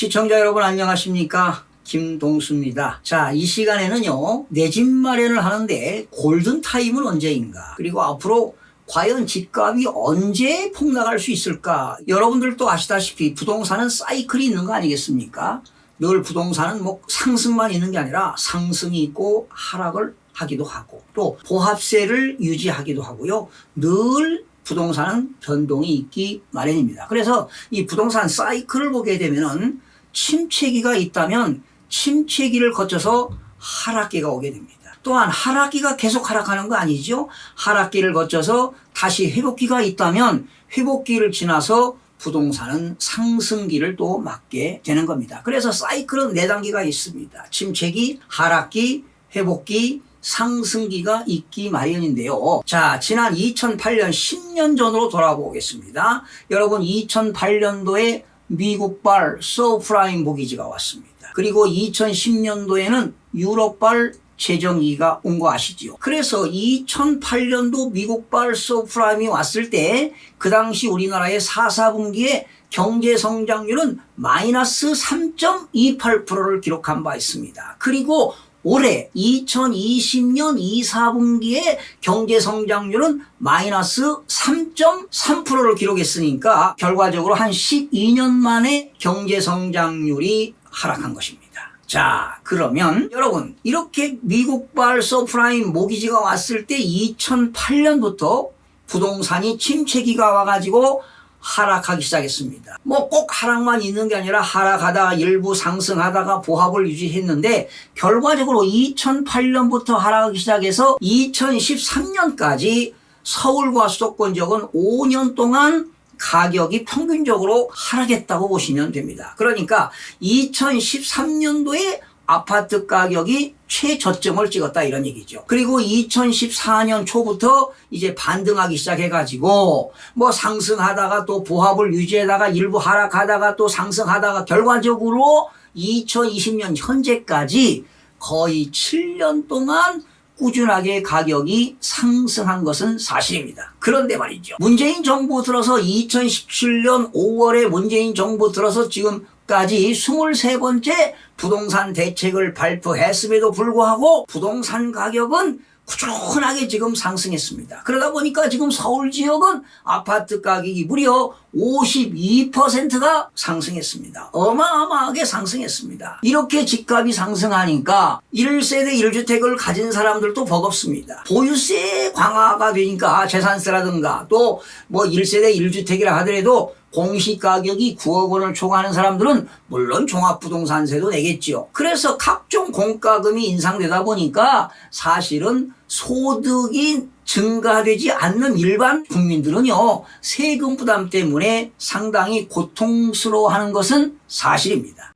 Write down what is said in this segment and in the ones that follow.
시청자 여러분 안녕하십니까? 김동수입니다. 자, 이 시간에는요, 내 집 마련을 하는데 골든타임은 언제인가? 그리고 앞으로 과연 집값이 언제 폭락할 수 있을까? 여러분들도 아시다시피 부동산은 사이클이 있는 거 아니겠습니까? 늘 부동산은 뭐 상승만 있는 게 아니라 상승이 있고 하락을 하기도 하고 또 보합세를 유지하기도 하고요. 늘 부동산은 변동이 있기 마련입니다. 그래서 이 부동산 사이클을 보게 되면은 침체기가 있다면 침체기를 거쳐서 하락기가 오게 됩니다. 또한 하락기가 계속 하락하는 거 아니죠? 하락기를 거쳐서 다시 회복기가 있다면 회복기를 지나서 부동산은 상승기를 또 맞게 되는 겁니다. 그래서 사이클은 4단계가 있습니다. 침체기, 하락기, 회복기, 상승기가 있기 마련인데요. 자, 지난 2008년 10년 전으로 돌아보겠습니다. 여러분 2008년도에 미국발 서프라임 모기지가 왔습니다. 그리고 2010년도에는 유럽발 재정위기가 온 거 아시죠? 그래서 2008년도 미국발 서프라임이 왔을 때 그 당시 우리나라의 4분기에 경제 성장률은 마이너스 3.28%를 기록한 바 있습니다. 그리고 올해 2020년 2, 4분기에 경제 성장률은 마이너스 3.3%를 기록했으니까 결과적으로 한 12년 만에 경제 성장률이 하락한 것입니다. 자, 그러면 여러분 이렇게 미국발 서프라임 모기지가 왔을 때 2008년부터 부동산이 침체기가 와가지고 하락하기 시작했습니다. 뭐 꼭 하락만 있는 게 아니라 하락하다가 일부 상승하다가 보합을 유지했는데 결과적으로 2008년부터 하락하기 시작해서 2013년까지 서울과 수도권 지역은 5년 동안 가격이 평균적으로 하락했다고 보시면 됩니다. 그러니까 2013년도에 아파트 가격이 최저점을 찍었다 이런 얘기죠. 그리고 2014년 초부터 이제 반등하기 시작해가지고 뭐 상승하다가 또 보합을 유지하다가 일부 하락하다가 또 상승하다가 결과적으로 2020년 현재까지 거의 7년 동안 꾸준하게 가격이 상승한 것은 사실입니다. 그런데 말이죠. 문재인 정부 들어서 2017년 5월에 문재인 정부 들어서 지금까지 23번째 부동산 대책을 발표했음에도 불구하고 부동산 가격은 꾸준하게 지금 상승했습니다. 그러다 보니까 지금 서울 지역은 아파트 가격이 무려 52%가 상승했습니다. 어마어마하게 상승했습니다. 이렇게 집값이 상승하니까 1세대 1주택을 가진 사람들도 버겁습니다. 보유세 강화가 되니까 재산세라든가 또 뭐 1세대 1주택이라 하더라도 공시가격이 9억 원을 초과하는 사람들은 물론 종합부동산세도 내겠죠. 그래서 각종 공과금이 인상되다 보니까 사실은 소득이 증가되지 않는 일반 국민들은요, 세금 부담 때문에 상당히 고통스러워하는 것은 사실입니다.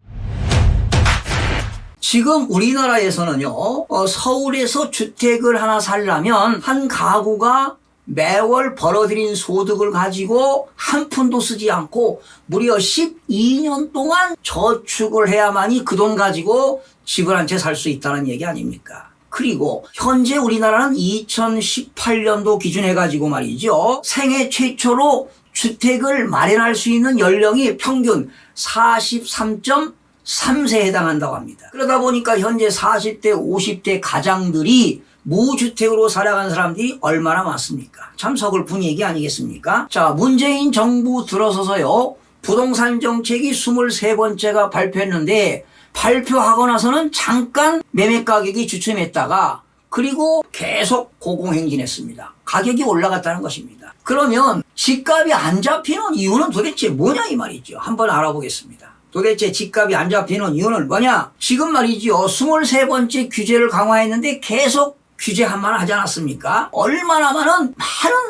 지금 우리나라에서는요, 서울에서 주택을 하나 살려면 한 가구가 매월 벌어들인 소득을 가지고 한 푼도 쓰지 않고 무려 12년 동안 저축을 해야만이 그 돈 가지고 집을 한 채 살 수 있다는 얘기 아닙니까? 그리고 현재 우리나라는 2018년도 기준해 가지고 말이죠. 생애 최초로 주택을 마련할 수 있는 연령이 평균 43.3세에 해당한다고 합니다. 그러다 보니까 현재 40대, 50대 가장들이 무주택으로 살아간 사람들이 얼마나 많습니까? 참 서글픈 얘기 아니겠습니까? 자, 문재인 정부 들어서서요, 부동산 정책이 23번째가 발표했는데 발표하고 나서는 잠깐 매매 가격이 주춤했다가 그리고 계속 고공행진했습니다. 가격이 올라갔다는 것입니다. 그러면 집값이 안 잡히는 이유는 도대체 뭐냐 이 말이죠. 한번 알아보겠습니다. 도대체 집값이 안 잡히는 이유는 뭐냐? 지금 말이죠. 23번째 규제를 강화했는데 계속 규제한만 하지 않았습니까? 얼마나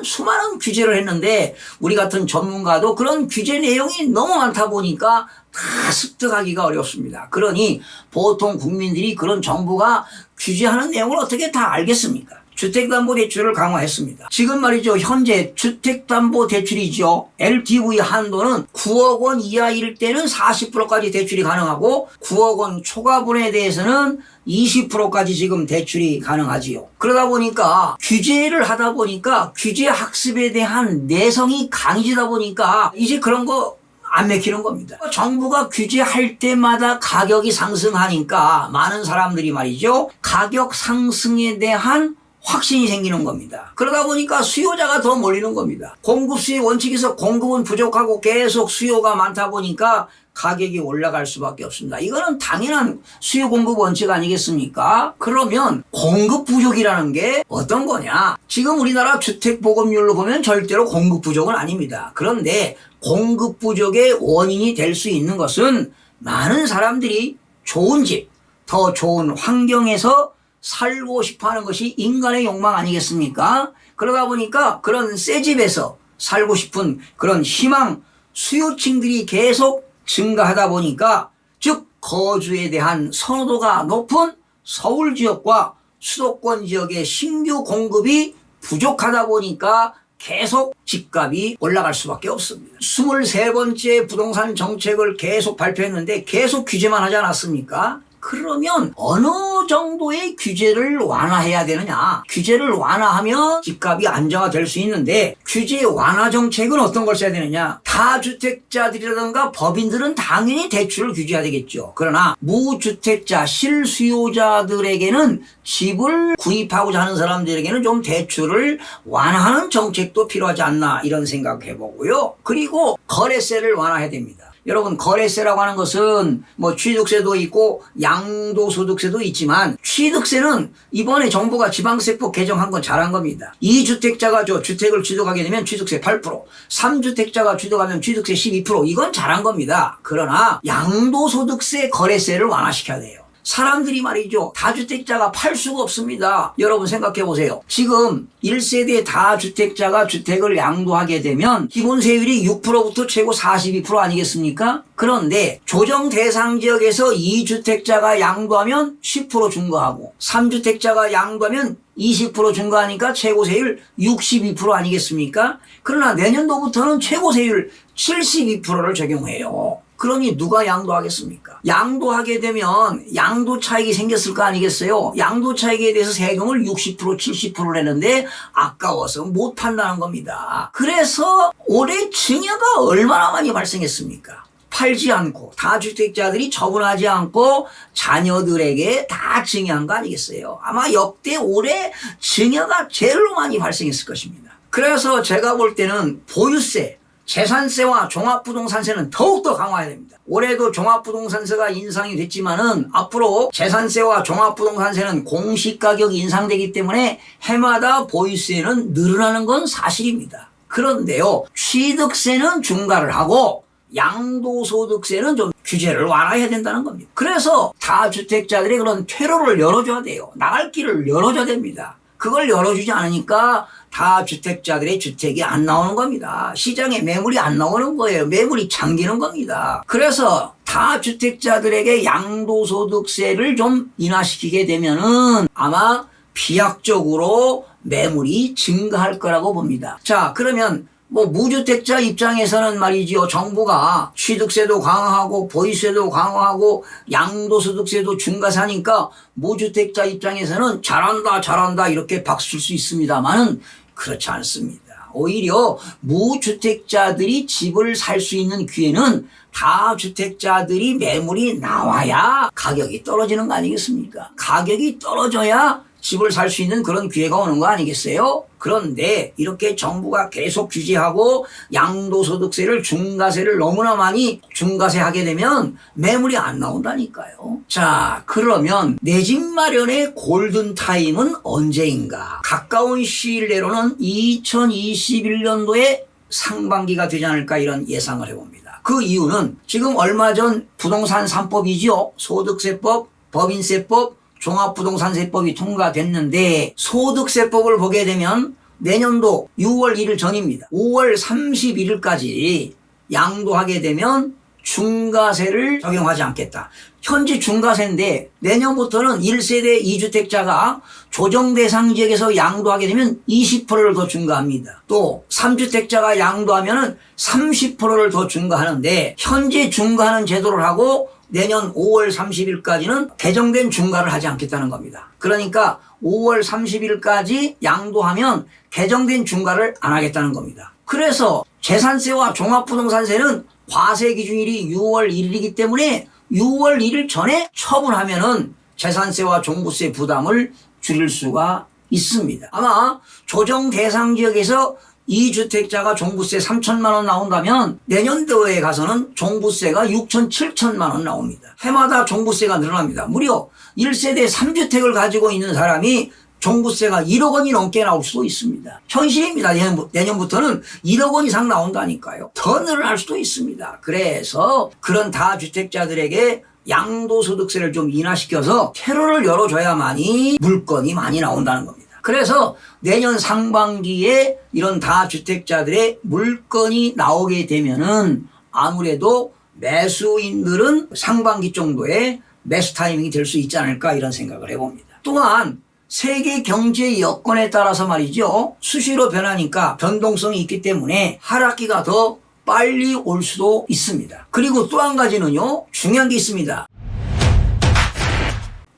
수많은 규제를 했는데 우리 같은 전문가도 그런 규제 내용이 너무 많다 보니까 다 습득하기가 어렵습니다. 그러니 보통 국민들이 그런 정부가 규제하는 내용을 어떻게 다 알겠습니까? 주택담보대출을 강화했습니다. 지금 말이죠. 현재 주택담보대출이죠. LTV 한도는 9억 원 이하일 때는 40%까지 대출이 가능하고 9억 원 초과분에 대해서는 20%까지 지금 대출이 가능하지요. 그러다 보니까 규제를 하다 보니까 규제 학습에 대한 내성이 강해지다 보니까 이제 그런 거 안 맥히는 겁니다. 정부가 규제할 때마다 가격이 상승하니까 많은 사람들이 말이죠. 가격 상승에 대한 확신이 생기는 겁니다. 그러다 보니까 수요자가 더 몰리는 겁니다. 공급 수의 원칙에서 공급은 부족하고 계속 수요가 많다 보니까 가격이 올라갈 수밖에 없습니다. 이거는 당연한 수요 공급 원칙 아니겠습니까? 그러면 공급 부족이라는 게 어떤 거냐? 지금 우리나라 주택 보급률로 보면 절대로 공급 부족은 아닙니다. 그런데 공급 부족의 원인이 될 수 있는 것은 많은 사람들이 좋은 집, 더 좋은 환경에서 살고 싶어 하는 것이 인간의 욕망 아니겠습니까? 그러다 보니까 그런 새 집에서 살고 싶은 그런 희망, 수요층들이 계속 증가하다 보니까 즉 거주에 대한 선호도가 높은 서울 지역과 수도권 지역의 신규 공급이 부족하다 보니까 계속 집값이 올라갈 수밖에 없습니다. 23번째 부동산 정책을 계속 발표했는데 계속 규제만 하지 않았습니까? 그러면 어느 정도의 규제를 완화해야 되느냐? 규제를 완화하면 집값이 안정화될 수 있는데 규제 완화 정책은 어떤 걸 써야 되느냐? 다주택자들이라든가 법인들은 당연히 대출을 규제해야 되겠죠. 그러나 무주택자 실수요자들에게는 집을 구입하고자 하는 사람들에게는 좀 대출을 완화하는 정책도 필요하지 않나 이런 생각해 보고요. 그리고 거래세를 완화해야 됩니다. 여러분 거래세라고 하는 것은 뭐 취득세도 있고 양도소득세도 있지만 취득세는 이번에 정부가 지방세법 개정한 건 잘한 겁니다. 2주택자가 주택을 취득하게 되면 취득세 8%, 3주택자가 취득하면 취득세 12%, 이건 잘한 겁니다. 그러나 양도소득세 거래세를 완화시켜야 돼요. 사람들이 말이죠. 다주택자가 팔 수가 없습니다. 여러분 생각해 보세요. 지금 1세대 다주택자가 주택을 양도하게 되면 기본세율이 6%부터 최고 42% 아니겠습니까? 그런데 조정 대상 지역에서 2주택자가 양도하면 10% 증가하고 3주택자가 양도하면 20% 증가하니까 최고세율 62% 아니겠습니까? 그러나 내년도부터는 최고세율 72%를 적용해요. 그러니 누가 양도하겠습니까? 양도하게 되면 양도 차익이 생겼을 거 아니겠어요? 양도 차익에 대해서 세금을 60% 70% 내는데 아까워서 못 판다는 겁니다. 그래서 올해 증여가 얼마나 많이 발생했습니까? 팔지 않고 다주택자들이 처분하지 않고 자녀들에게 다 증여한 거 아니겠어요? 아마 역대 올해 증여가 제일로 많이 발생했을 것입니다. 그래서 제가 볼 때는 보유세, 재산세와 종합부동산세는 더욱더 강화해야 됩니다. 올해도 종합부동산세가 인상이 됐지만은 앞으로 재산세와 종합부동산세는 공시가격이 인상되기 때문에 해마다 보유세는 늘어나는 건 사실입니다. 그런데요, 취득세는 중과를 하고 양도소득세는 좀 규제를 완화해야 된다는 겁니다. 그래서 다주택자들이 그런 퇴로를 열어줘야 돼요. 나갈 길을 열어줘야 됩니다. 그걸 열어주지 않으니까 다주택자들의 주택이 안 나오는 겁니다. 시장에 매물이 안 나오는 거예요. 매물이 잠기는 겁니다. 그래서 다주택자들에게 양도소득세를 좀 인하시키게 되면은 아마 비약적으로 매물이 증가할 거라고 봅니다. 자, 그러면 무주택자 입장에서는 말이지요. 정부가 취득세도 강화하고 보유세도 강화하고 양도소득세도 중과사니까 무주택자 입장에서는 잘한다 이렇게 박수 칠 수 있습니다만은 그렇지 않습니다. 오히려 무주택자들이 집을 살 수 있는 기회는 다주택자들이 매물이 나와야 가격이 떨어지는 거 아니겠습니까? 가격이 떨어져야 집을 살 수 있는 그런 기회가 오는 거 아니겠어요? 그런데 이렇게 정부가 계속 규제하고 양도소득세를 중과세를 너무나 많이 중과세하게 되면 매물이 안 나온다니까요. 자, 그러면 내 집 마련의 골든타임은 언제인가? 가까운 시일 내로는 2021년도에 상반기가 되지 않을까 이런 예상을 해봅니다. 그 이유는 지금 얼마 전 부동산 3법이지요. 소득세법, 법인세법, 종합부동산세법이 통과됐는데 소득세법을 보게 되면 내년도 6월 1일 전입니다. 5월 31일까지 양도하게 되면 중과세를 적용하지 않겠다. 현재 중과세인데 내년부터는 1세대 2주택자가 조정대상 지역에서 양도하게 되면 20%를 더 중과합니다. 또 3주택자가 양도하면 30%를 더 중과하는데 현재 중과하는 제도를 하고 내년 5월 30일까지는 개정된 중과를 하지 않겠다는 겁니다. 그러니까 5월 30일까지 양도하면 개정된 중과를 안 하겠다는 겁니다. 그래서 재산세와 종합부동산세는 과세 기준일이 6월 1일이기 때문에 6월 1일 전에 처분하면은 재산세와 종부세 부담을 줄일 수가 있습니다. 아마 조정 대상 지역에서 2주택자가 종부세 3천만 원 나온다면 내년도에 가서는 종부세가 6천, 7천만 원 나옵니다. 해마다 종부세가 늘어납니다. 무려 1세대 3주택을 가지고 있는 사람이 종부세가 1억 원이 넘게 나올 수도 있습니다. 현실입니다. 내년부터는 1억 원 이상 나온다니까요. 더 늘어날 수도 있습니다. 그래서 그런 다주택자들에게 양도소득세를 좀 인하시켜서 퇴로를 열어줘야만이 물건이 많이 나온다는 겁니다. 그래서 내년 상반기에 이런 다주택자들의 물건이 나오게 되면은 아무래도 매수인들은 상반기 정도에 매수 타이밍이 될 수 있지 않을까 이런 생각을 해봅니다. 또한 세계 경제 여건에 따라서 말이죠. 수시로 변하니까 변동성이 있기 때문에 하락기가 더 빨리 올 수도 있습니다. 그리고 또 한 가지는요. 중요한 게 있습니다.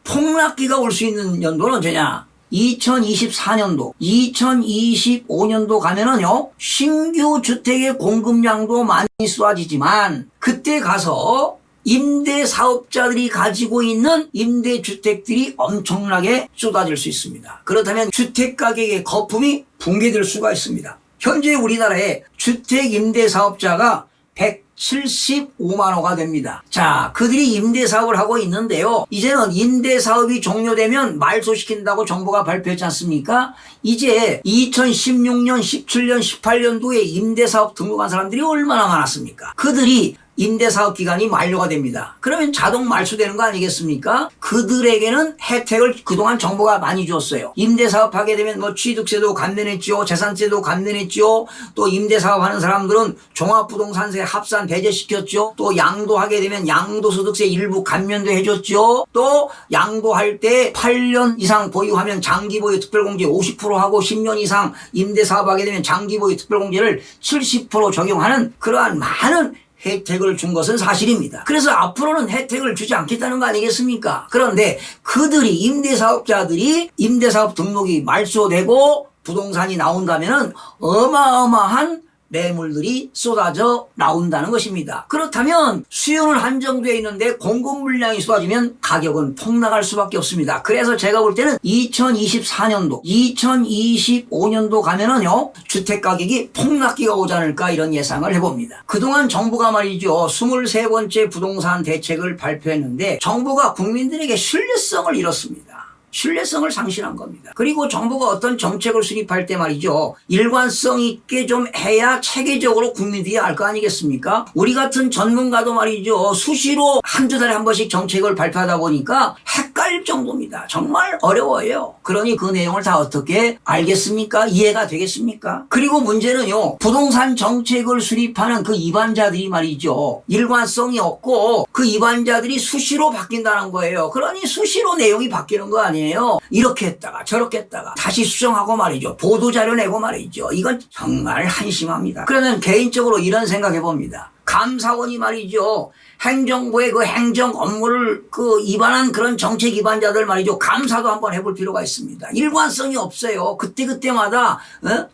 폭락기가 올 수 있는 연도는 언제냐? 2024년도, 2025년도 가면은요, 신규 주택의 공급량도 많이 쏟아지지만, 그때 가서 임대사업자들이 가지고 있는 임대주택들이 엄청나게 쏟아질 수 있습니다. 그렇다면 주택가격의 거품이 붕괴될 수가 있습니다. 현재 우리나라에 주택 임대사업자가 175만 호가 됩니다. 자, 그들이 임대사업을 하고 있는데요. 이제는 임대사업이 종료되면 말소시킨다고 정부가 발표했지 않습니까? 이제 2016년, 17년, 18년도에 임대사업 등록한 사람들이 얼마나 많았습니까? 그들이 임대사업 기간이 만료가 됩니다. 그러면 자동 말소되는 거 아니겠습니까? 그들에게는 혜택을 그동안 정부가 많이 줬어요. 임대사업 하게 되면 뭐 취득세도 감면했지요. 재산세도 감면했지요. 또 임대사업 하는 사람들은 종합부동산세 합산 배제시켰죠. 또 양도하게 되면 양도소득세 일부 감면도 해줬죠. 또 양도할 때 8년 이상 보유하면 장기보유 특별공제 50% 하고 10년 이상 임대사업 하게 되면 장기보유 특별공제를 70% 적용하는 그러한 많은 혜택을 준 것은 사실입니다. 그래서 앞으로는 혜택을 주지 않겠다는 거 아니겠습니까? 그런데 그들이 임대사업자들이 임대사업 등록이 말소되고 부동산이 나온다면은 어마어마한 매물들이 쏟아져 나온다는 것입니다. 그렇다면 수요는 한정되어 있는데 공급 물량이 쏟아지면 가격은 폭락할 수밖에 없습니다. 그래서 제가 볼 때는 2024년도, 2025년도 가면은요, 주택가격이 폭락기가 오지 않을까 이런 예상을 해봅니다. 그동안 정부가 말이죠, 23번째 부동산 대책을 발표했는데 정부가 국민들에게 신뢰성을 잃었습니다. 신뢰성을 상실한 겁니다. 그리고 정부가 어떤 정책을 수립할 때 말이죠. 일관성 있게 좀 해야 체계적으로 국민들이 알 거 아니겠습니까? 우리 같은 전문가도 말이죠. 수시로 한두 달에 한 번씩 정책을 발표하다 보니까 헷갈릴 정도입니다. 정말 어려워요. 그러니 그 내용을 다 어떻게 알겠습니까? 이해가 되겠습니까? 그리고 문제는요. 부동산 정책을 수립하는 그 입안자들이 말이죠. 일관성이 없고 그 입안자들이 수시로 바뀐다는 거예요. 그러니 수시로 내용이 바뀌는 거 아니에요? 이렇게 했다가 저렇게 했다가 다시 수정하고 말이죠. 보도자료 내고 말이죠. 이건 정말 한심합니다. 그러면 개인적으로 이런 생각해 봅니다. 감사원이 말이죠. 행정부의 그 행정 업무를 위반한 그런 정책 위반자들 말이죠. 감사도 한번 해볼 필요가 있습니다. 일관성이 없어요. 그때마다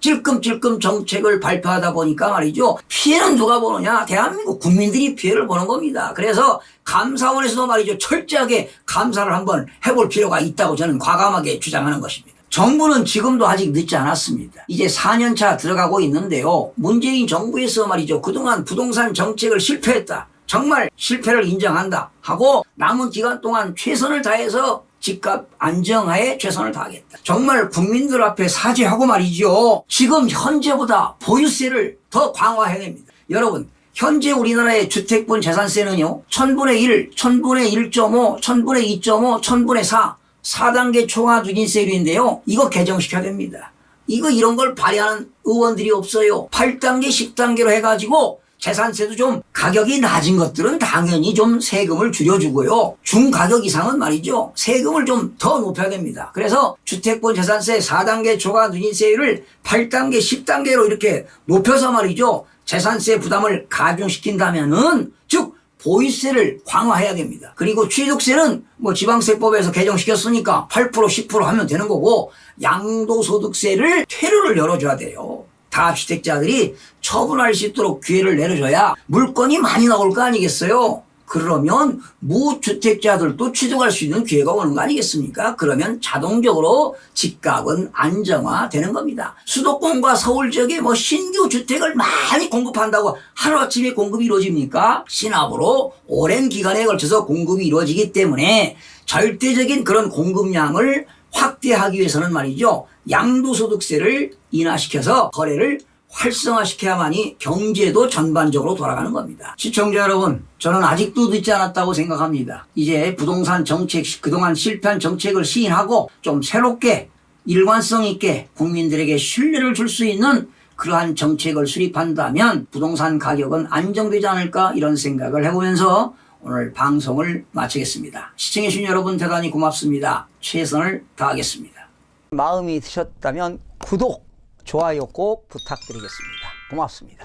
찔끔찔끔 정책을 발표하다 보니까 말이죠. 피해는 누가 보느냐? 대한민국 국민들이 피해를 보는 겁니다. 그래서 감사원에서도 말이죠. 철저하게 감사를 한번 해볼 필요가 있다고 저는 과감하게 주장하는 것입니다. 정부는 지금도 아직 늦지 않았습니다. 이제 4년차 들어가고 있는데요. 문재인 정부에서 말이죠. 그동안 부동산 정책을 실패했다. 정말 실패를 인정한다 하고 남은 기간 동안 최선을 다해서 집값 안정화에 최선을 다하겠다. 정말 국민들 앞에 사죄하고 말이죠. 지금 현재보다 보유세를 더 강화해야 됩니다. 여러분, 현재 우리나라의 주택분 재산세는요. 1000분의 1, 1000분의 1.5, 1000분의 2.5, 1000분의 4 4단계 초과 누진세율인데요. 이거 개정시켜야 됩니다. 이런 걸 발의하는 의원들이 없어요. 8단계, 10단계로 해가지고 재산세도 좀 가격이 낮은 것들은 당연히 좀 세금을 줄여주고요. 중가격 이상은 말이죠. 세금을 좀 더 높여야 됩니다. 그래서 주택분 재산세 4단계 초과 누진세율을 8단계, 10단계로 이렇게 높여서 말이죠. 재산세 부담을 가중시킨다면은 즉 보유세를 강화해야 됩니다. 그리고 취득세는 뭐 지방세법에서 개정시켰으니까 8%, 10% 하면 되는 거고 양도소득세를 퇴로를 열어줘야 돼요. 다주택자들이 처분할 수 있도록 기회를 내려줘야 물건이 많이 나올 거 아니겠어요? 그러면 무주택자들도 취득할 수 있는 기회가 오는 거 아니겠습니까? 그러면 자동적으로 집값은 안정화되는 겁니다. 수도권과 서울 지역에 신규 주택을 많이 공급한다고 하루아침에 공급이 이루어집니까? 시납으로 오랜 기간에 걸쳐서 공급이 이루어지기 때문에 절대적인 그런 공급량을 확대하기 위해서는 말이죠. 양도소득세를 인하시켜서 거래를 활성화시켜야만이 경제도 전반적으로 돌아가는 겁니다. 시청자 여러분, 저는 아직도 늦지 않았다고 생각합니다. 이제 부동산 정책, 그동안 실패한 정책을 시인하고 좀 새롭게 일관성 있게 국민들에게 신뢰를 줄 수 있는 그러한 정책을 수립한다면 부동산 가격은 안정되지 않을까 이런 생각을 해보면서 오늘 방송을 마치겠습니다. 시청해주신 여러분 대단히 고맙습니다. 최선을 다하겠습니다. 마음이 드셨다면 구독, 좋아요 꼭 부탁드리겠습니다. 고맙습니다.